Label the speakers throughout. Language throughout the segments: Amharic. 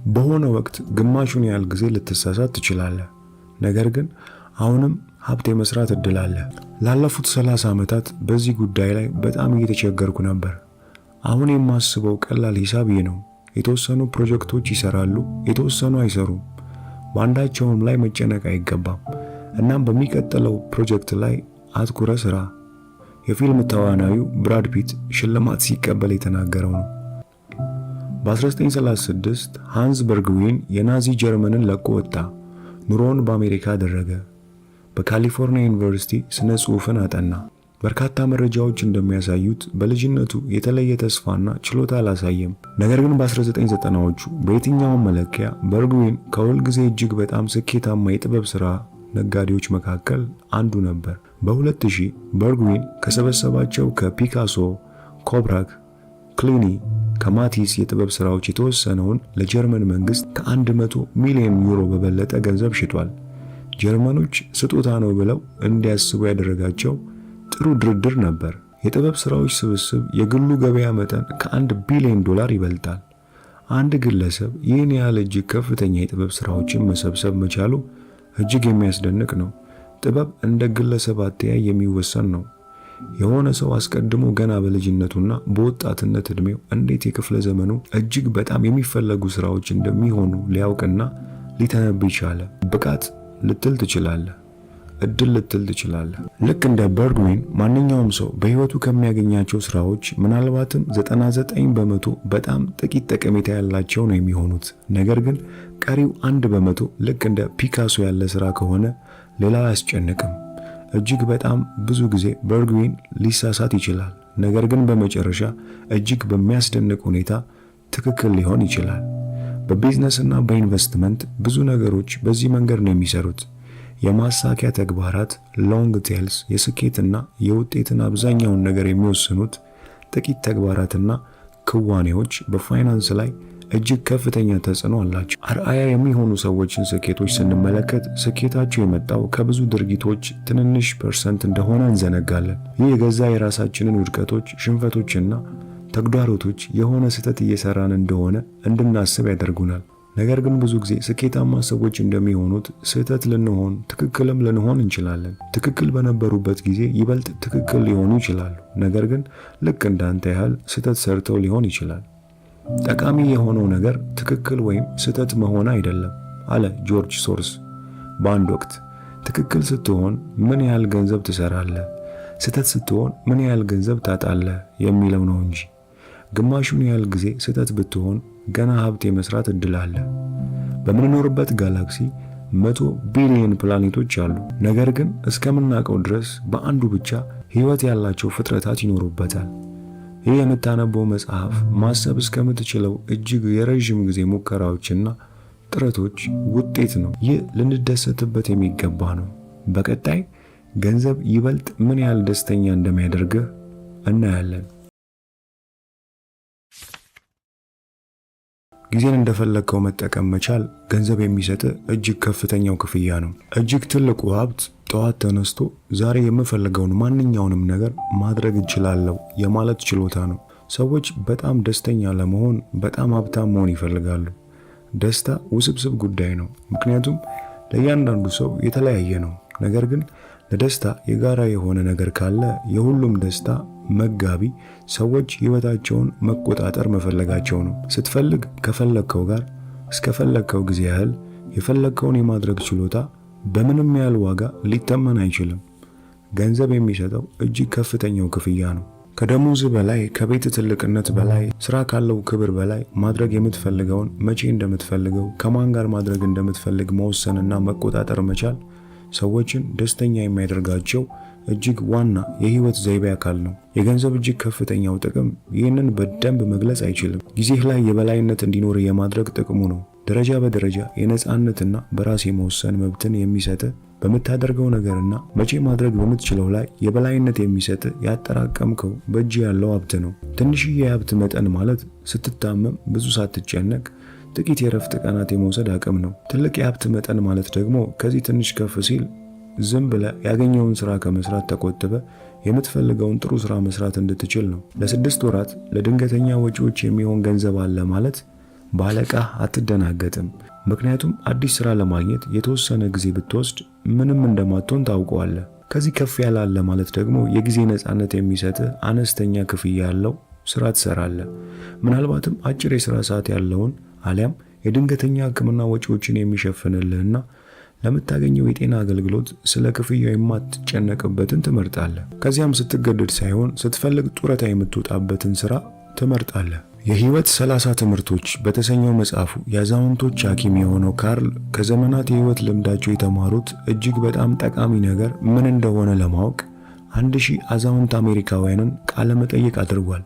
Speaker 1: በሆነ ወቅት ግማሹን ያህል ጊዜ ልትሳሳት ትችላለህ። ነገር ግን አሁንም ሀብት የመስራት እድል አለ። ላለፉት 30 ዓመታት በዚህ ጉዳይ ላይ በጣም እየተቸገርኩ ነበር። አሁን የማስበው ቀላል ሂሳብ ይህ ነው። የተወሰኑ ፕሮጀክቶች ይሰራሉ፣ የተወሰኑ አይሰሩም። በአንዳቸውም ላይ መጨነቅ አይገባም። እናም በሚቀጥለው ፕሮጀክት ላይ አትኩረ ስራ። የፊልም ተዋናዩ ብራድ ፒት ሽልማት ሲቀበል የተናገረው ነው። በ1936 ሃንስ በርግዊን የናዚ ጀርመንን ለቆ ወጣ። ኑሮውን በአሜሪካ አደረገ። በካሊፎርኒያ ዩኒቨርሲቲ ስነ ጽሑፍን አጠና። በርካታ መረጃዎች እንደሚያሳዩት በልጅነቱ የተለየ ተስፋና ችሎታ አላሳየም። ነገር ግን በ1990ዎቹ በየትኛውም መለኪያ በርግዊን ከሁል ጊዜ እጅግ በጣም ስኬታማ የጥበብ ሥራ ነጋዴዎች መካከል አንዱ ነበር። በ2000 በርግዊን ከሰበሰባቸው ከፒካሶ፣ ኮብራክ፣ ክሊኒ፣ ከማቲስ የጥበብ ሥራዎች የተወሰነውን ለጀርመን መንግስት ከ100 ሚሊዮን ዩሮ በበለጠ ገንዘብ ሽጧል። ጀርመኖች ስጦታ ነው ብለው እንዲያስቡ ያደረጋቸው ጥሩ ድርድር ነበር። የጥበብ ሥራዎች ስብስብ የግሉ ገበያ መጠን ከ1 ቢሊዮን ዶላር ይበልጣል። አንድ ግለሰብ ይህን ያህል እጅግ ከፍተኛ የጥበብ ሥራዎችን መሰብሰብ መቻሉ እጅግ የሚያስደንቅ ነው። ጥበብ እንደ ግለሰብ አተያይ የሚወሰን ነው። የሆነ ሰው አስቀድሞ ገና በልጅነቱና በወጣትነት ዕድሜው እንዴት የክፍለ ዘመኑ እጅግ በጣም የሚፈለጉ ሥራዎች እንደሚሆኑ ሊያውቅና ሊተነብይ ቻለ። ብቃት ልትል ትችላለህ፣ እድል ልትል ትችላለህ። ልክ እንደ በርግዊን ማንኛውም ሰው በህይወቱ ከሚያገኛቸው ሥራዎች ምናልባትም 99 በመቶ በጣም ጥቂት ጠቀሜታ ያላቸው ነው የሚሆኑት። ነገር ግን ቀሪው 1 በመቶ ልክ እንደ ፒካሶ ያለ ሥራ ከሆነ ሌላው አያስጨንቅም። እጅግ በጣም ብዙ ጊዜ በርግዊን ሊሳሳት ይችላል። ነገር ግን በመጨረሻ እጅግ በሚያስደንቅ ሁኔታ ትክክል ሊሆን ይችላል። በቢዝነስና በኢንቨስትመንት ብዙ ነገሮች በዚህ መንገድ ነው የሚሰሩት። የማሳኪያ ተግባራት ሎንግ ቴልስ የስኬትና የውጤትን አብዛኛውን ነገር የሚወስኑት ጥቂት ተግባራትና ክዋኔዎች በፋይናንስ ላይ እጅግ ከፍተኛ ተጽዕኖ አላቸው። አርአያ የሚሆኑ ሰዎችን ስኬቶች ስንመለከት ስኬታቸው የመጣው ከብዙ ድርጊቶች ትንንሽ ፐርሰንት እንደሆነ እንዘነጋለን። ይህ የገዛ የራሳችንን ውድቀቶች፣ ሽንፈቶችና ተግዳሮቶች የሆነ ስህተት እየሰራን እንደሆነ እንድናስብ ያደርጉናል። ነገር ግን ብዙ ጊዜ ስኬታማ ሰዎች እንደሚሆኑት ስህተት ልንሆን ትክክልም ልንሆን እንችላለን። ትክክል በነበሩበት ጊዜ ይበልጥ ትክክል ሊሆኑ ይችላሉ። ነገር ግን ልክ እንዳንተ ያህል ስህተት ሰርተው ሊሆን ይችላል። ጠቃሚ የሆነው ነገር ትክክል ወይም ስህተት መሆን አይደለም አለ ጆርጅ ሶርስ በአንድ ወቅት። ትክክል ስትሆን ምን ያህል ገንዘብ ትሰራለህ፣ ስህተት ስትሆን ምን ያህል ገንዘብ ታጣለህ የሚለው ነው እንጂ። ግማሹን ያህል ጊዜ ስህተት ብትሆን ገና ሀብት የመስራት እድል አለ። በምንኖርበት ጋላክሲ 100 ቢሊዮን ፕላኔቶች አሉ። ነገር ግን እስከምናውቀው ድረስ በአንዱ ብቻ ህይወት ያላቸው ፍጥረታት ይኖሩበታል። ይህ የምታነበው መጽሐፍ ማሰብ እስከምትችለው እጅግ የረዥም ጊዜ ሙከራዎችና ጥረቶች ውጤት ነው። ይህ ልንደሰትበት የሚገባ ነው። በቀጣይ ገንዘብ ይበልጥ ምን ያህል ደስተኛ እንደሚያደርግህ እናያለን። ጊዜን እንደፈለግከው መጠቀም መቻል ገንዘብ የሚሰጥ እጅግ ከፍተኛው ክፍያ ነው። እጅግ ትልቁ ሀብት ጠዋት ተነስቶ ዛሬ የምፈልገውን ማንኛውንም ነገር ማድረግ እችላለሁ የማለት ችሎታ ነው። ሰዎች በጣም ደስተኛ ለመሆን በጣም ሀብታም መሆን ይፈልጋሉ። ደስታ ውስብስብ ጉዳይ ነው፣ ምክንያቱም ለእያንዳንዱ ሰው የተለያየ ነው። ነገር ግን ለደስታ የጋራ የሆነ ነገር ካለ የሁሉም ደስታ መጋቢ ሰዎች ህይወታቸውን መቆጣጠር መፈለጋቸው ነው። ስትፈልግ ከፈለግከው ጋር እስከፈለግከው ጊዜ ያህል የፈለግከውን የማድረግ ችሎታ በምንም ያህል ዋጋ ሊተመን አይችልም። ገንዘብ የሚሰጠው እጅግ ከፍተኛው ክፍያ ነው። ከደሞዝ በላይ፣ ከቤት ትልቅነት በላይ፣ ስራ ካለው ክብር በላይ ማድረግ የምትፈልገውን መቼ እንደምትፈልገው ከማን ጋር ማድረግ እንደምትፈልግ መወሰንና መቆጣጠር መቻል ሰዎችን ደስተኛ የሚያደርጋቸው እጅግ ዋና የህይወት ዘይቤ አካል ነው። የገንዘብ እጅግ ከፍተኛው ጥቅም ይህንን በደንብ መግለጽ አይችልም። ጊዜህ ላይ የበላይነት እንዲኖር የማድረግ ጥቅሙ ነው። ደረጃ በደረጃ የነጻነትና በራስ የመወሰን መብትን የሚሰጥ በምታደርገው ነገርና መቼ ማድረግ በምትችለው ላይ የበላይነት የሚሰጥ ያጠራቀምከው በእጅ ያለው ሀብት ነው። ትንሽዬ የሀብት መጠን ማለት ስትታመም ብዙ ሳትጨነቅ ጥቂት የረፍት ቀናት የመውሰድ አቅም ነው። ትልቅ የሀብት መጠን ማለት ደግሞ ከዚህ ትንሽ ከፍ ሲል ዝም ብለህ ያገኘውን ስራ ከመስራት ተቆጥበ የምትፈልገውን ጥሩ ስራ መስራት እንድትችል ነው። ለ6 ወራት ለድንገተኛ ወጪዎች የሚሆን ገንዘብ አለ ማለት ባለቃ አትደናገጥም። ምክንያቱም አዲስ ስራ ለማግኘት የተወሰነ ጊዜ ብትወስድ ምንም እንደማትሆን ታውቀዋለህ። ከዚህ ከፍ ያላለ ማለት ደግሞ የጊዜ ነፃነት የሚሰጥህ አነስተኛ ክፍያ ያለው ስራ ትሰራለህ። ምናልባትም አጭር የስራ ሰዓት ያለውን አሊያም የድንገተኛ ሕክምና ወጪዎችን የሚሸፍንልህና ለምታገኘው የጤና አገልግሎት ስለ ክፍያው የማትጨነቅበትን ትመርጣለህ። ከዚያም ስትገደድ ሳይሆን ስትፈልግ ጡረታ የምትወጣበትን ስራ ትመርጣለህ። የህይወት 30 ትምህርቶች በተሰኘው መጽሐፉ የአዛውንቶች ሐኪም የሆነው ካርል ከዘመናት የህይወት ልምዳቸው የተማሩት እጅግ በጣም ጠቃሚ ነገር ምን እንደሆነ ለማወቅ 1000 አዛውንት አሜሪካውያንን ቃለ መጠይቅ አድርጓል።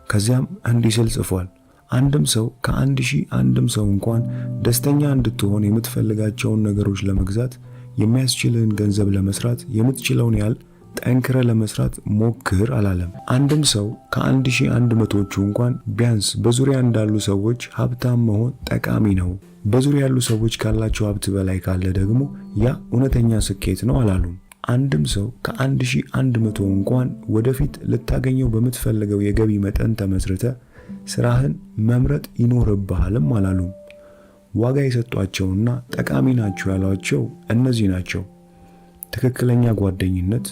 Speaker 1: ከዚያም እንዲህ ሲል ጽፏል። አንድም ሰው አንድም ሰው እንኳን ደስተኛ እንድትሆን የምትፈልጋቸውን ነገሮች ለመግዛት የሚያስችልህን ገንዘብ ለመስራት የምትችለውን ያህል ጠንክረ ለመስራት ሞክር አላለም። አንድም ሰው ከ1100ዎቹ እንኳን ቢያንስ በዙሪያ እንዳሉ ሰዎች ሀብታም መሆን ጠቃሚ ነው። በዙሪያ ያሉ ሰዎች ካላቸው ሀብት በላይ ካለ ደግሞ ያ እውነተኛ ስኬት ነው አላሉም። አንድም ሰው ከ1100 እንኳን ወደፊት ልታገኘው በምትፈልገው የገቢ መጠን ተመስርተ ስራህን መምረጥ ይኖርብሃልም አላሉም። ዋጋ የሰጧቸውና ጠቃሚ ናቸው ያሏቸው እነዚህ ናቸው። ትክክለኛ ጓደኝነት፣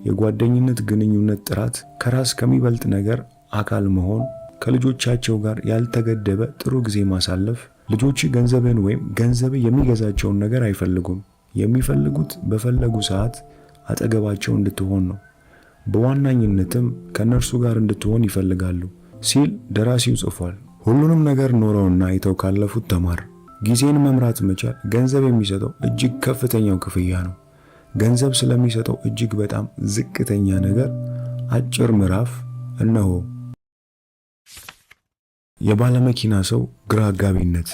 Speaker 1: የጓደኝነት ግንኙነት ጥራት፣ ከራስ ከሚበልጥ ነገር አካል መሆን፣ ከልጆቻቸው ጋር ያልተገደበ ጥሩ ጊዜ ማሳለፍ። ልጆች ገንዘብን ወይም ገንዘብ የሚገዛቸውን ነገር አይፈልጉም። የሚፈልጉት በፈለጉ ሰዓት አጠገባቸው እንድትሆን ነው። በዋናኝነትም ከነርሱ ጋር እንድትሆን ይፈልጋሉ ሲል ደራሲው ጽፏል። ሁሉንም ነገር ኖረውና አይተው ካለፉት ተማር። ጊዜን መምራት መቻል ገንዘብ የሚሰጠው እጅግ ከፍተኛው ክፍያ ነው። ገንዘብ ስለሚሰጠው እጅግ በጣም ዝቅተኛ ነገር አጭር ምዕራፍ እነሆ። የባለመኪና ሰው ግራ አጋቢነት።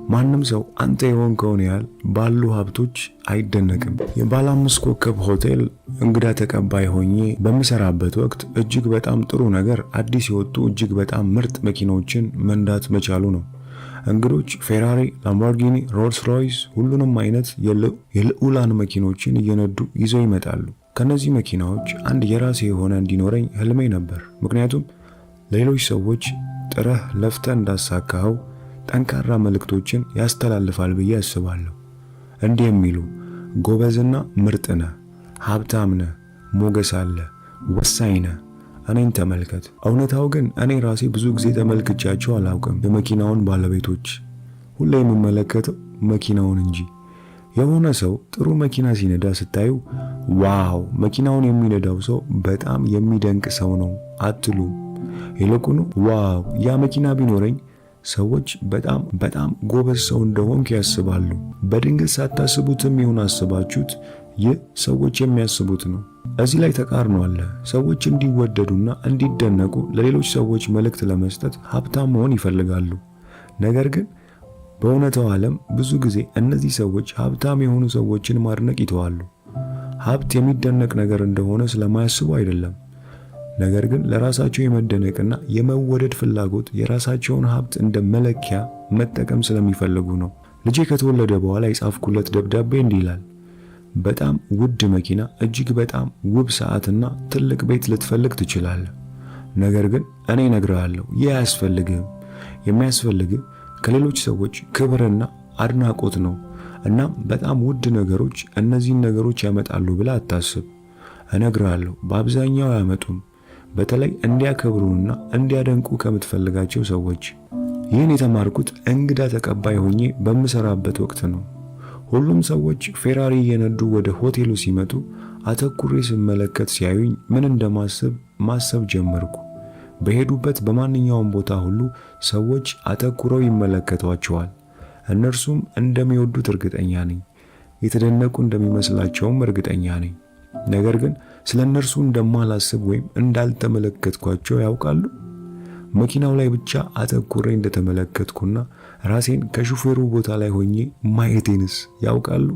Speaker 1: ማንም ሰው አንተ የሆንከውን ያህል ባሉ ሀብቶች አይደነቅም። የባለ 5 ኮከብ ሆቴል እንግዳ ተቀባይ ሆኜ በምሰራበት ወቅት እጅግ በጣም ጥሩ ነገር አዲስ የወጡ እጅግ በጣም ምርጥ መኪናዎችን መንዳት መቻሉ ነው። እንግዶች ፌራሪ፣ ላምቦርጊኒ፣ ሮልስ ሮይስ ሁሉንም አይነት የልዑላን መኪኖችን እየነዱ ይዘው ይመጣሉ። ከነዚህ መኪናዎች አንድ የራሴ የሆነ እንዲኖረኝ ህልሜ ነበር። ምክንያቱም ለሌሎች ሰዎች ጥረህ ለፍተህ እንዳሳካኸው ጠንካራ መልእክቶችን ያስተላልፋል ብዬ አስባለሁ። እንዲህ የሚሉ ጎበዝና ምርጥ ነህ፣ ሀብታም ነህ፣ ሞገስ አለ፣ ወሳኝ ነህ፣ እኔን ተመልከት። እውነታው ግን እኔ ራሴ ብዙ ጊዜ ተመልክቻቸው አላውቅም። የመኪናውን ባለቤቶች ሁሌ የምመለከተው መኪናውን እንጂ። የሆነ ሰው ጥሩ መኪና ሲነዳ ስታዩ ዋው መኪናውን የሚነዳው ሰው በጣም የሚደንቅ ሰው ነው አትሉም። ይልቁኑ ዋው ያ መኪና ቢኖረኝ ሰዎች በጣም ጎበዝ ሰው እንደሆንክ ያስባሉ። በድንገት ሳታስቡትም ይሁን አስባችሁት ይህ ሰዎች የሚያስቡት ነው። እዚህ ላይ ተቃርኖ አለ። ሰዎች እንዲወደዱና እንዲደነቁ ለሌሎች ሰዎች መልእክት ለመስጠት ሀብታም መሆን ይፈልጋሉ። ነገር ግን በእውነታው ዓለም ብዙ ጊዜ እነዚህ ሰዎች ሀብታም የሆኑ ሰዎችን ማድነቅ ይተዋሉ። ሀብት የሚደነቅ ነገር እንደሆነ ስለማያስቡ አይደለም። ነገር ግን ለራሳቸው የመደነቅና የመወደድ ፍላጎት የራሳቸውን ሀብት እንደ መለኪያ መጠቀም ስለሚፈልጉ ነው። ልጄ ከተወለደ በኋላ የጻፍኩለት ደብዳቤ እንዲህ ይላል። በጣም ውድ መኪና፣ እጅግ በጣም ውብ ሰዓትና ትልቅ ቤት ልትፈልግ ትችላለህ። ነገር ግን እኔ እነግርሃለሁ ይህ አያስፈልግህም። የሚያስፈልግህ ከሌሎች ሰዎች ክብርና አድናቆት ነው። እናም በጣም ውድ ነገሮች እነዚህን ነገሮች ያመጣሉ ብለህ አታስብ። እነግርሃለሁ በአብዛኛው አያመጡም። በተለይ እንዲያከብሩና እንዲያደንቁ ከምትፈልጋቸው ሰዎች። ይህን የተማርኩት እንግዳ ተቀባይ ሆኜ በምሰራበት ወቅት ነው። ሁሉም ሰዎች ፌራሪ እየነዱ ወደ ሆቴሉ ሲመጡ አተኩሬ ስመለከት ሲያዩኝ ምን እንደማስብ ማሰብ ጀመርኩ። በሄዱበት በማንኛውም ቦታ ሁሉ ሰዎች አተኩረው ይመለከቷቸዋል። እነርሱም እንደሚወዱት እርግጠኛ ነኝ። የተደነቁ እንደሚመስላቸውም እርግጠኛ ነኝ። ነገር ግን ስለ እነርሱ እንደማላስብ ወይም እንዳልተመለከትኳቸው ያውቃሉ። መኪናው ላይ ብቻ አተኩሬ እንደተመለከትኩና ራሴን ከሹፌሩ ቦታ ላይ ሆኜ ማየቴንስ ያውቃሉ።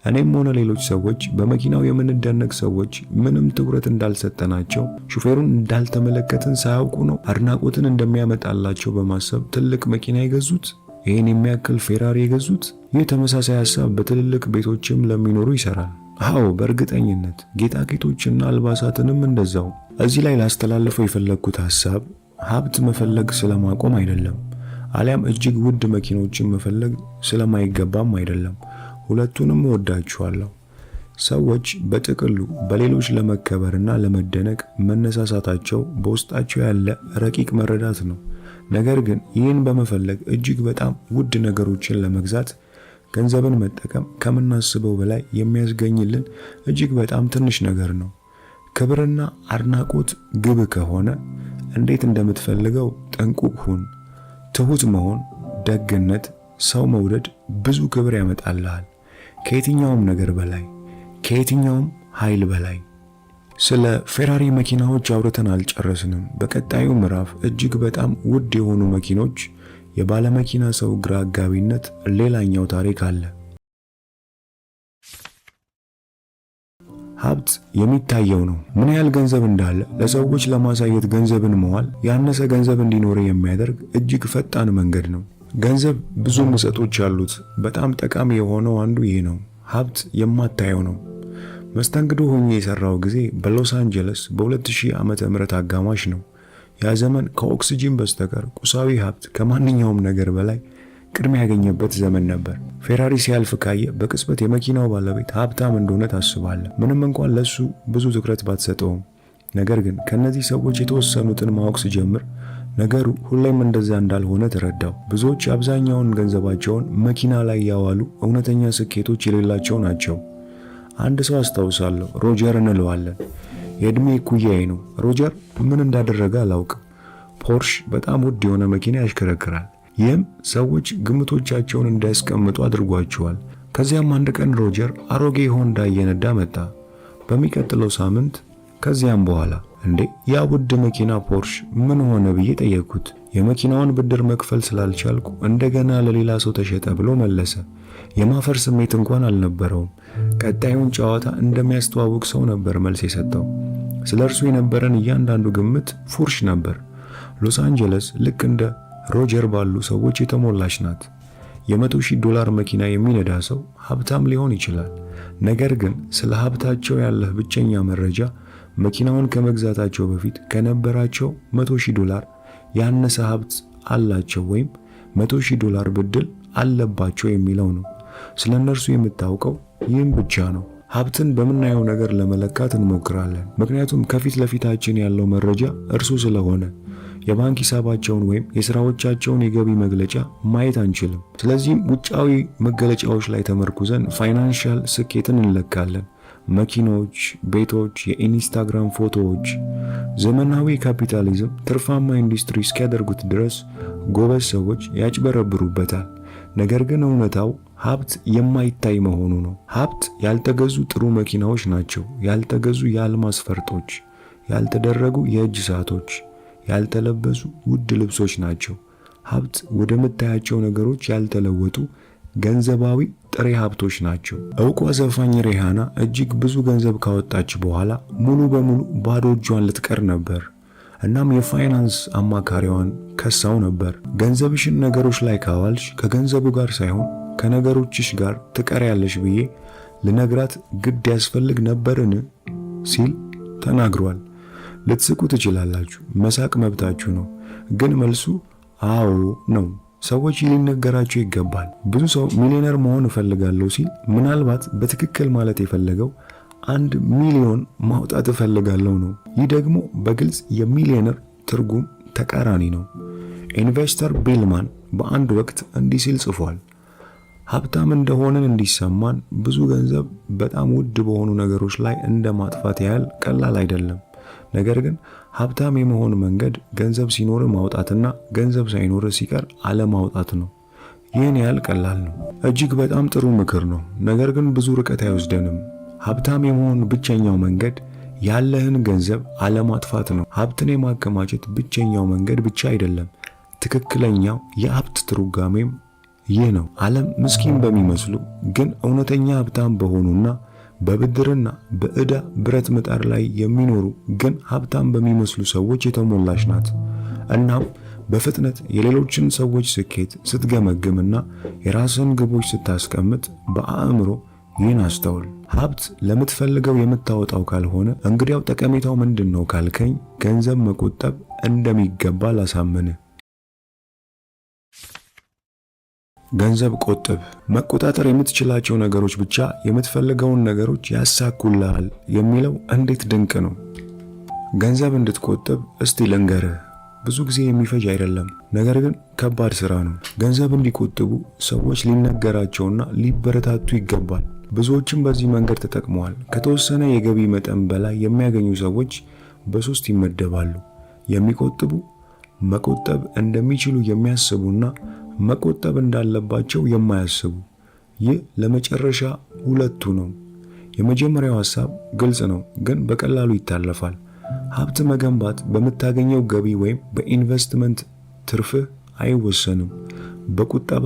Speaker 1: እኔም ሆነ ሌሎች ሰዎች በመኪናው የምንደነቅ ሰዎች ምንም ትኩረት እንዳልሰጠናቸው ሹፌሩን እንዳልተመለከትን ሳያውቁ ነው አድናቆትን እንደሚያመጣላቸው በማሰብ ትልቅ መኪና የገዙት፣ ይህን የሚያክል ፌራሪ የገዙት። ይህ ተመሳሳይ ሐሳብ በትልልቅ ቤቶችም ለሚኖሩ ይሰራል። አዎ በእርግጠኝነት ጌጣጌጦችና አልባሳትንም እንደዛው። እዚህ ላይ ላስተላልፈው የፈለግኩት ሐሳብ ሀብት መፈለግ ስለማቆም አይደለም። አሊያም እጅግ ውድ መኪኖችን መፈለግ ስለማይገባም አይደለም። ሁለቱንም እወዳቸዋለሁ። ሰዎች በጥቅሉ በሌሎች ለመከበርና ለመደነቅ መነሳሳታቸው በውስጣቸው ያለ ረቂቅ መረዳት ነው። ነገር ግን ይህን በመፈለግ እጅግ በጣም ውድ ነገሮችን ለመግዛት ገንዘብን መጠቀም ከምናስበው በላይ የሚያስገኝልን እጅግ በጣም ትንሽ ነገር ነው። ክብርና አድናቆት ግብ ከሆነ እንዴት እንደምትፈልገው ጠንቁቅ ሁን። ትሁት መሆን፣ ደግነት፣ ሰው መውደድ ብዙ ክብር ያመጣልሃል። ከየትኛውም ነገር በላይ፣ ከየትኛውም ኃይል በላይ። ስለ ፌራሪ መኪናዎች አውርተን አልጨረስንም። በቀጣዩ ምዕራፍ እጅግ በጣም ውድ የሆኑ መኪኖች፣ የባለመኪና ሰው ግራ አጋቢነት ሌላኛው ታሪክ አለ። ሀብት የሚታየው ነው። ምን ያህል ገንዘብ እንዳለ ለሰዎች ለማሳየት ገንዘብን መዋል ያነሰ ገንዘብ እንዲኖር የሚያደርግ እጅግ ፈጣን መንገድ ነው። ገንዘብ ብዙ ምሰጦች ያሉት በጣም ጠቃሚ የሆነው አንዱ ይሄ ነው። ሀብት የማታየው ነው። መስተንግዶ ሆኜ የሰራው ጊዜ በሎስ አንጀለስ በ2000 ዓመተ ምህረት አጋማሽ ነው። ያ ዘመን ከኦክሲጂን በስተቀር ቁሳዊ ሀብት ከማንኛውም ነገር በላይ ቅድሚያ ያገኘበት ዘመን ነበር። ፌራሪ ሲያልፍ ካየ በቅጽበት የመኪናው ባለቤት ሀብታም እንደሆነ ታስባለህ፣ ምንም እንኳን ለሱ ብዙ ትኩረት ባትሰጠውም። ነገር ግን ከነዚህ ሰዎች የተወሰኑትን ማወቅ ሲጀምር ነገሩ ሁሌም እንደዛ እንዳልሆነ ተረዳው። ብዙዎች አብዛኛውን ገንዘባቸውን መኪና ላይ ያዋሉ እውነተኛ ስኬቶች የሌላቸው ናቸው። አንድ ሰው አስታውሳለሁ፣ ሮጀር እንለዋለን። የእድሜ እኩያዬ ነው። ሮጀር ምን እንዳደረገ አላውቅም። ፖርሽ በጣም ውድ የሆነ መኪና ያሽከረክራል። ይህም ሰዎች ግምቶቻቸውን እንዳያስቀምጡ አድርጓቸዋል። ከዚያም አንድ ቀን ሮጀር አሮጌ ሆንዳ እየነዳ መጣ። በሚቀጥለው ሳምንት ከዚያም በኋላ እንዴ ያ ውድ መኪና ፖርሽ ምን ሆነ ብዬ ጠየቅኩት። የመኪናውን ብድር መክፈል ስላልቻልኩ እንደገና ለሌላ ሰው ተሸጠ ብሎ መለሰ። የማፈር ስሜት እንኳን አልነበረውም። ቀጣዩን ጨዋታ እንደሚያስተዋውቅ ሰው ነበር መልስ የሰጠው። ስለ እርሱ የነበረን እያንዳንዱ ግምት ፉርሽ ነበር። ሎስ አንጀለስ ልክ እንደ ሮጀር ባሉ ሰዎች የተሞላች ናት። $100,000 መኪና የሚነዳ ሰው ሀብታም ሊሆን ይችላል። ነገር ግን ስለ ሀብታቸው ያለህ ብቸኛ መረጃ መኪናውን ከመግዛታቸው በፊት ከነበራቸው $100,000 ያነሰ ሀብት አላቸው ወይም $100,000 ብድር አለባቸው የሚለው ነው። ስለ እነርሱ የምታውቀው ይህም ብቻ ነው። ሀብትን በምናየው ነገር ለመለካት እንሞክራለን፣ ምክንያቱም ከፊት ለፊታችን ያለው መረጃ እርሱ ስለሆነ። የባንክ ሂሳባቸውን ወይም የሥራዎቻቸውን የገቢ መግለጫ ማየት አንችልም። ስለዚህም ውጫዊ መገለጫዎች ላይ ተመርኩዘን ፋይናንሻል ስኬትን እንለካለን። መኪኖች፣ ቤቶች፣ የኢንስታግራም ፎቶዎች። ዘመናዊ ካፒታሊዝም ትርፋማ ኢንዱስትሪ እስኪያደርጉት ድረስ ጎበዝ ሰዎች ያጭበረብሩበታል። ነገር ግን እውነታው ሀብት የማይታይ መሆኑ ነው። ሀብት ያልተገዙ ጥሩ መኪናዎች ናቸው። ያልተገዙ የአልማዝ ፈርጦች፣ ያልተደረጉ የእጅ ሰዓቶች፣ ያልተለበሱ ውድ ልብሶች ናቸው። ሀብት ወደምታያቸው ነገሮች ያልተለወጡ ገንዘባዊ ጥሬ ሀብቶች ናቸው። ዕውቋ ዘፋኝ ሪሃና እጅግ ብዙ ገንዘብ ካወጣች በኋላ ሙሉ በሙሉ ባዶ እጇን ልትቀር ነበር። እናም የፋይናንስ አማካሪዋን ከሳው ነበር። ገንዘብሽን ነገሮች ላይ ካዋልሽ ከገንዘቡ ጋር ሳይሆን ከነገሮችሽ ጋር ትቀሪያለሽ ብዬ ልነግራት ግድ ያስፈልግ ነበርን ሲል ተናግሯል። ልትስቁ ትችላላችሁ፣ መሳቅ መብታችሁ ነው። ግን መልሱ አዎ ነው። ሰዎች ሊነገራቸው ይገባል። ብዙ ሰው ሚሊዮነር መሆን እፈልጋለሁ ሲል ምናልባት በትክክል ማለት የፈለገው 1 ሚሊዮን ማውጣት እፈልጋለሁ ነው። ይህ ደግሞ በግልጽ የሚሊዮነር ትርጉም ተቃራኒ ነው። ኢንቨስተር ቢልማን በአንድ ወቅት እንዲህ ሲል ጽፏል። ሀብታም እንደሆነን እንዲሰማን ብዙ ገንዘብ በጣም ውድ በሆኑ ነገሮች ላይ እንደ ማጥፋት ያህል ቀላል አይደለም። ነገር ግን ሀብታም የመሆን መንገድ ገንዘብ ሲኖር ማውጣትና ገንዘብ ሳይኖር ሲቀር አለማውጣት ነው። ይህን ያህል ቀላል ነው። እጅግ በጣም ጥሩ ምክር ነው። ነገር ግን ብዙ ርቀት አይወስደንም። ሀብታም የመሆን ብቸኛው መንገድ ያለህን ገንዘብ አለማጥፋት ነው። ሀብትን የማከማቸት ብቸኛው መንገድ ብቻ አይደለም፣ ትክክለኛው የሀብት ትርጓሜም ይህ ነው። ዓለም ምስኪን በሚመስሉ ግን እውነተኛ ሀብታም በሆኑና በብድርና በዕዳ ብረት ምጣድ ላይ የሚኖሩ ግን ሀብታም በሚመስሉ ሰዎች የተሞላች ናት። እናም በፍጥነት የሌሎችን ሰዎች ስኬት ስትገመግምና የራስን ግቦች ስታስቀምጥ በአእምሮ ይህን አስተውል። ሀብት ለምትፈልገው የምታወጣው ካልሆነ እንግዲያው ጠቀሜታው ምንድነው ካልከኝ፣ ገንዘብ መቆጠብ እንደሚገባ ላሳምንህ። ገንዘብ ቆጥብ። መቆጣጠር የምትችላቸው ነገሮች ብቻ የምትፈልገውን ነገሮች ያሳኩልሃል የሚለው እንዴት ድንቅ ነው! ገንዘብ እንድትቆጥብ እስቲ ልንገርህ። ብዙ ጊዜ የሚፈጅ አይደለም፣ ነገር ግን ከባድ ስራ ነው። ገንዘብ እንዲቆጥቡ ሰዎች ሊነገራቸውና ሊበረታቱ ይገባል። ብዙዎችም በዚህ መንገድ ተጠቅመዋል። ከተወሰነ የገቢ መጠን በላይ የሚያገኙ ሰዎች በሶስት ይመደባሉ። የሚቆጥቡ፣ መቆጠብ እንደሚችሉ የሚያስቡና መቆጠብ እንዳለባቸው የማያስቡ። ይህ ለመጨረሻ ሁለቱ ነው። የመጀመሪያው ሐሳብ ግልጽ ነው፣ ግን በቀላሉ ይታለፋል። ሀብት መገንባት በምታገኘው ገቢ ወይም በኢንቨስትመንት ትርፍህ አይወሰንም፣ በቁጠባ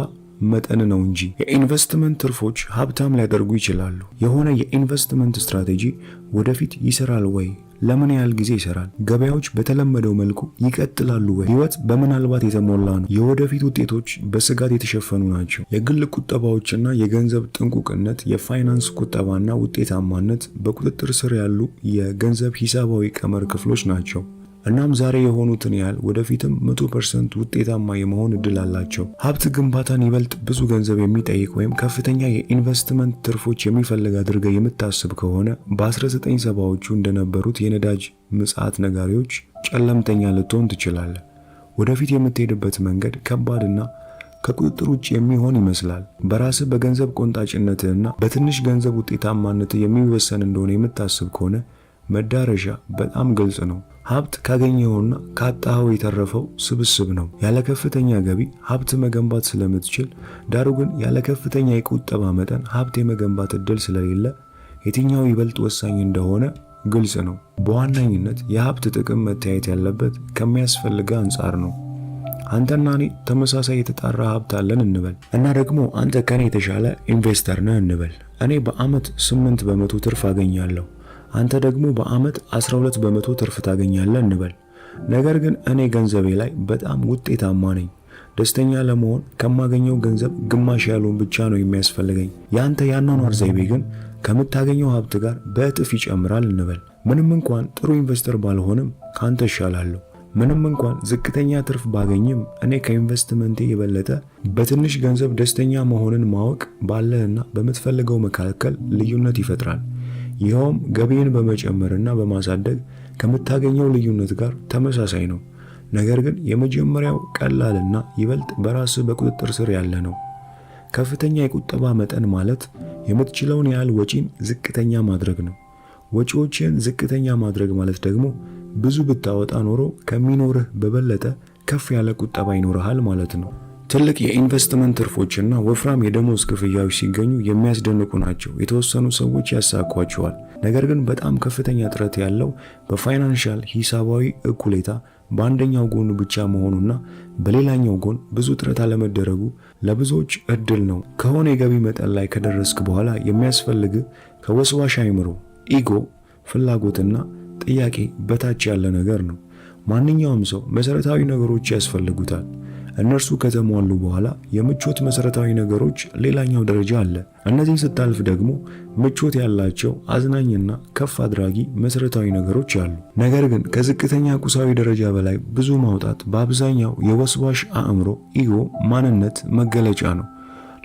Speaker 1: መጠን ነው እንጂ። የኢንቨስትመንት ትርፎች ሀብታም ሊያደርጉ ይችላሉ። የሆነ የኢንቨስትመንት ስትራቴጂ ወደፊት ይሰራል ወይ? ለምን ያህል ጊዜ ይሰራል? ገበያዎች በተለመደው መልኩ ይቀጥላሉ ወይ? ህይወት በምናልባት የተሞላ ነው። የወደፊት ውጤቶች በስጋት የተሸፈኑ ናቸው። የግል ቁጠባዎችና የገንዘብ ጥንቁቅነት፣ የፋይናንስ ቁጠባና ውጤታማነት በቁጥጥር ስር ያሉ የገንዘብ ሂሳባዊ ቀመር ክፍሎች ናቸው። እናም ዛሬ የሆኑትን ያህል ወደፊትም 100% ውጤታማ የመሆን እድል አላቸው። ሀብት ግንባታን ይበልጥ ብዙ ገንዘብ የሚጠይቅ ወይም ከፍተኛ የኢንቨስትመንት ትርፎች የሚፈልግ አድርገህ የምታስብ ከሆነ በ1970ዎቹ እንደነበሩት የነዳጅ ምጽአት ነጋሪዎች ጨለምተኛ ልትሆን ትችላለህ። ወደፊት የምትሄድበት መንገድ ከባድና ከቁጥጥር ውጭ የሚሆን ይመስላል። በራስህ በገንዘብ ቆንጣጭነትህና በትንሽ ገንዘብ ውጤታማነት የሚወሰን እንደሆነ የምታስብ ከሆነ መዳረሻ በጣም ግልጽ ነው። ሀብት ካገኘውና ካጣኸው የተረፈው ስብስብ ነው። ያለ ከፍተኛ ገቢ ሀብት መገንባት ስለምትችል፣ ዳሩ ግን ያለ ከፍተኛ የቁጠባ መጠን ሀብት የመገንባት እድል ስለሌለ የትኛው ይበልጥ ወሳኝ እንደሆነ ግልጽ ነው። በዋነኝነት የሀብት ጥቅም መታየት ያለበት ከሚያስፈልገው አንጻር ነው። አንተና እኔ ተመሳሳይ የተጣራ ሀብት አለን እንበል እና ደግሞ አንተ ከኔ የተሻለ ኢንቨስተር ነህ እንበል። እኔ በአመት 8% ትርፍ አገኛለሁ፣ አንተ ደግሞ በአመት 12% ትርፍ ታገኛለህ እንበል። ነገር ግን እኔ ገንዘቤ ላይ በጣም ውጤታማ ነኝ። ደስተኛ ለመሆን ከማገኘው ገንዘብ ግማሽ ያሉን ብቻ ነው የሚያስፈልገኝ። ያንተ ያኗኗር ዘይቤ ግን ከምታገኘው ሀብት ጋር በእጥፍ ይጨምራል እንበል። ምንም እንኳን ጥሩ ኢንቨስተር ባልሆንም ካንተ እሻላለሁ። ምንም እንኳን ዝቅተኛ ትርፍ ባገኝም እኔ ከኢንቨስትመንቴ የበለጠ በትንሽ ገንዘብ ደስተኛ መሆንን ማወቅ ባለህና በምትፈልገው መካከል ልዩነት ይፈጥራል። ይኸውም ገቢን በመጨመርና በማሳደግ ከምታገኘው ልዩነት ጋር ተመሳሳይ ነው። ነገር ግን የመጀመሪያው ቀላልና ይበልጥ በራስህ በቁጥጥር ስር ያለ ነው። ከፍተኛ የቁጠባ መጠን ማለት የምትችለውን ያህል ወጪን ዝቅተኛ ማድረግ ነው። ወጪዎችን ዝቅተኛ ማድረግ ማለት ደግሞ ብዙ ብታወጣ ኖሮ ከሚኖርህ በበለጠ ከፍ ያለ ቁጠባ ይኖርሃል ማለት ነው። ትልቅ የኢንቨስትመንት ትርፎችና ወፍራም የደሞዝ ክፍያዎች ሲገኙ የሚያስደንቁ ናቸው። የተወሰኑ ሰዎች ያሳኳቸዋል። ነገር ግን በጣም ከፍተኛ ጥረት ያለው በፋይናንሻል ሂሳባዊ እኩሌታ በአንደኛው ጎን ብቻ መሆኑና በሌላኛው ጎን ብዙ ጥረት አለመደረጉ ለብዙዎች እድል ነው። ከሆነ የገቢ መጠን ላይ ከደረስክ በኋላ የሚያስፈልግ ከወስዋሽ አእምሮ፣ ኢጎ፣ ፍላጎትና ጥያቄ በታች ያለ ነገር ነው። ማንኛውም ሰው መሰረታዊ ነገሮች ያስፈልጉታል። እነርሱ ከተሟሉ በኋላ የምቾት መሰረታዊ ነገሮች ሌላኛው ደረጃ አለ። እነዚህን ስታልፍ ደግሞ ምቾት ያላቸው አዝናኝና ከፍ አድራጊ መሰረታዊ ነገሮች አሉ። ነገር ግን ከዝቅተኛ ቁሳዊ ደረጃ በላይ ብዙ ማውጣት በአብዛኛው የወስዋሽ አእምሮ ኢጎ ማንነት መገለጫ ነው።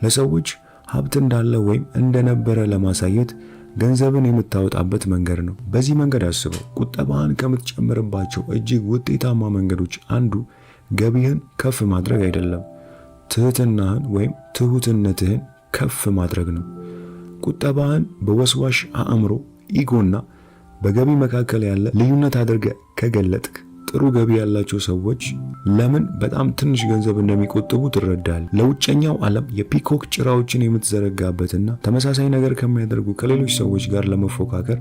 Speaker 1: ለሰዎች ሀብት እንዳለ ወይም እንደነበረ ለማሳየት ገንዘብን የምታወጣበት መንገድ ነው። በዚህ መንገድ አስበው። ቁጠባን ከምትጨምርባቸው እጅግ ውጤታማ መንገዶች አንዱ ገቢህን ከፍ ማድረግ አይደለም፣ ትህትናህን ወይም ትሁትነትህን ከፍ ማድረግ ነው። ቁጠባህን በወስዋሽ አእምሮ ኢጎና በገቢ መካከል ያለ ልዩነት አድርገህ ከገለጥክ ጥሩ ገቢ ያላቸው ሰዎች ለምን በጣም ትንሽ ገንዘብ እንደሚቆጥቡ ትረዳለህ። ለውጨኛው ዓለም የፒኮክ ጭራዎችን የምትዘረጋበትና ተመሳሳይ ነገር ከሚያደርጉ ከሌሎች ሰዎች ጋር ለመፎካከር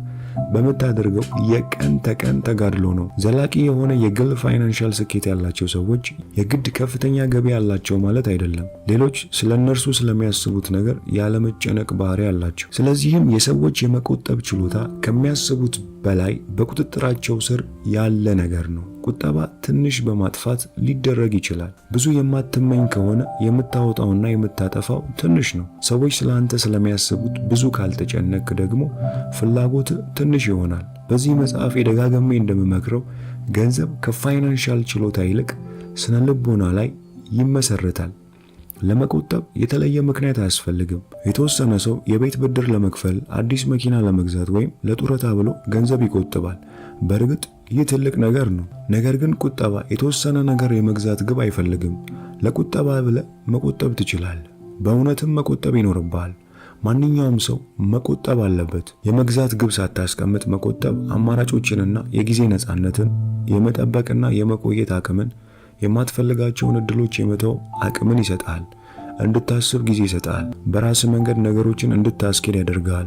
Speaker 1: በምታደርገው የቀን ተቀን ተጋድሎ ነው። ዘላቂ የሆነ የግል ፋይናንሻል ስኬት ያላቸው ሰዎች የግድ ከፍተኛ ገቢ ያላቸው ማለት አይደለም። ሌሎች ስለ እነርሱ ስለሚያስቡት ነገር ያለመጨነቅ ባህሪ አላቸው። ስለዚህም የሰዎች የመቆጠብ ችሎታ ከሚያስቡት በላይ በቁጥጥራቸው ስር ያለ ነገር ነው። ቁጠባ ትንሽ በማጥፋት ሊደረግ ይችላል። ብዙ የማትመኝ ከሆነ የምታወጣውና የምታጠፋው ትንሽ ነው። ሰዎች ስለአንተ ስለሚያስቡት ብዙ ካልተጨነቅ ደግሞ ፍላጎት ትንሽ ይሆናል። በዚህ መጽሐፍ ደጋግሜ እንደምመክረው ገንዘብ ከፋይናንሻል ችሎታ ይልቅ ስነ ልቦና ላይ ይመሰረታል። ለመቆጠብ የተለየ ምክንያት አያስፈልግም። የተወሰነ ሰው የቤት ብድር ለመክፈል፣ አዲስ መኪና ለመግዛት ወይም ለጡረታ ብሎ ገንዘብ ይቆጥባል። በእርግጥ ይህ ትልቅ ነገር ነው። ነገር ግን ቁጠባ የተወሰነ ነገር የመግዛት ግብ አይፈልግም። ለቁጠባ ብለህ መቆጠብ ትችላለህ። በእውነትም መቆጠብ ይኖርብሃል። ማንኛውም ሰው መቆጠብ አለበት። የመግዛት ግብ ሳታስቀምጥ መቆጠብ አማራጮችንና የጊዜ ነፃነትን፣ የመጠበቅና የመቆየት አቅምን፣ የማትፈልጋቸውን እድሎች የመተው አቅምን ይሰጣል። እንድታስብ ጊዜ ይሰጣል። በራስ መንገድ ነገሮችን እንድታስኬድ ያደርጋል።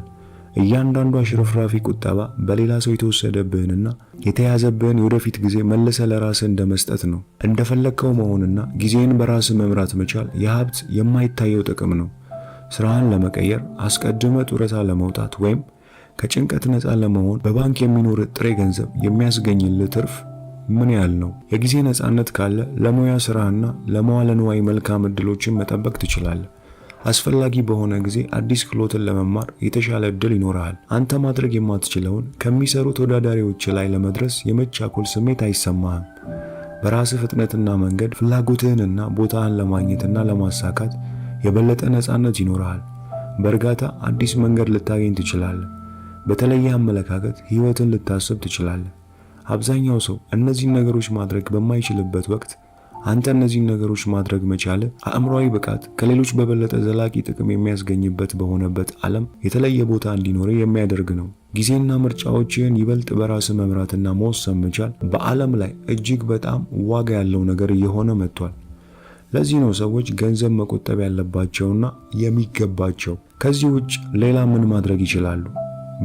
Speaker 1: እያንዳንዱ አሽረፍራፊ ቁጠባ በሌላ ሰው የተወሰደብህንና የተያዘብህን የወደፊት ጊዜ መልሰ ለራስህ እንደመስጠት ነው። እንደፈለግከው መሆንና ጊዜን በራስህ መምራት መቻል የሀብት የማይታየው ጥቅም ነው። ስራህን ለመቀየር፣ አስቀድመ ጡረታ ለመውጣት ወይም ከጭንቀት ነፃ ለመሆን በባንክ የሚኖር ጥሬ ገንዘብ የሚያስገኝልህ ትርፍ ምን ያህል ነው? የጊዜ ነፃነት ካለ ለሙያ ስራህና ለመዋለ ንዋይ መልካም እድሎችን መጠበቅ ትችላለህ። አስፈላጊ በሆነ ጊዜ አዲስ ክህሎትን ለመማር የተሻለ እድል ይኖርሃል። አንተ ማድረግ የማትችለውን ከሚሰሩ ተወዳዳሪዎች ላይ ለመድረስ የመቻኮል ስሜት አይሰማህም። በራስህ ፍጥነትና መንገድ ፍላጎትህንና ቦታህን ለማግኘትና ለማሳካት የበለጠ ነፃነት ይኖርሃል። በእርጋታ አዲስ መንገድ ልታገኝ ትችላለህ። በተለየ አመለካከት ህይወትን ልታስብ ትችላለህ። አብዛኛው ሰው እነዚህን ነገሮች ማድረግ በማይችልበት ወቅት አንተ እነዚህን ነገሮች ማድረግ መቻል አእምሮአዊ ብቃት ከሌሎች በበለጠ ዘላቂ ጥቅም የሚያስገኝበት በሆነበት ዓለም የተለየ ቦታ እንዲኖር የሚያደርግ ነው። ጊዜና ምርጫዎችን ይበልጥ በራስ መምራትና መወሰን መቻል በዓለም ላይ እጅግ በጣም ዋጋ ያለው ነገር እየሆነ መጥቷል። ለዚህ ነው ሰዎች ገንዘብ መቆጠብ ያለባቸውና የሚገባቸው። ከዚህ ውጭ ሌላ ምን ማድረግ ይችላሉ?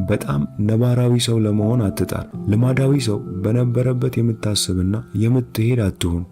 Speaker 1: በጣም ነባራዊ ሰው ለመሆን አትጣር። ልማዳዊ ሰው በነበረበት የምታስብና የምትሄድ አትሁን።